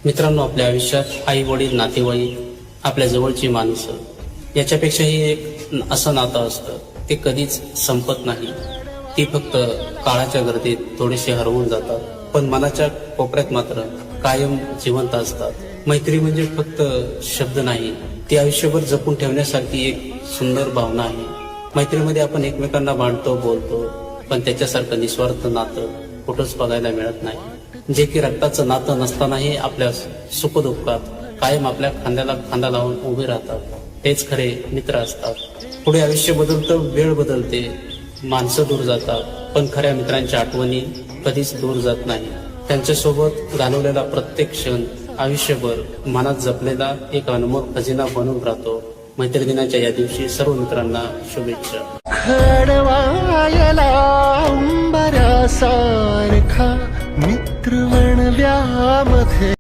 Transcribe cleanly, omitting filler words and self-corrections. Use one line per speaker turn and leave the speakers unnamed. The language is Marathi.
मित्रांनो, आपल्या आयुष्यात आई वडील, नातेवाईक, आपल्या जवळची माणसं याच्यापेक्षाही एक असं नातं असतं, ते कधीच संपत नाही. ती फक्त काळाच्या गर्दीत थोडीशी हरवून जातात, पण मनाच्या कोपऱ्यात मात्र कायम जिवंत असतात. मैत्री म्हणजे फक्त शब्द नाही, ती आयुष्यभर जपून ठेवण्यासारखी एक सुंदर भावना आहे. मैत्रीमध्ये आपण एकमेकांना भांडतो, बोलतो, पण त्याच्यासारखं निस्वार्थ नातं कुठंच बघायला मिळत नाही. जे की रक्ताचं नातं नसतानाही आपल्या सुखदुःखात कायम आपल्या खांद्याला खांदा लावून उभे राहतात, तेच खरे मित्र असतात. पुढे आयुष्य बदलतं, वेळ बदलते, माणसं दूर जातात, पण खऱ्या मित्रांच्या आठवणी कधीच दूर जात नाही. त्यांच्यासोबत घालवलेला प्रत्येक क्षण आयुष्यभर मनात जपलेला एक अनमोल खजिना बनून राहतो. मैत्री दिनाच्या या दिवशी सर्व मित्रांना शुभेच्छा.
खडवायला अंबरासारखा मित्र वणव्यामध्ये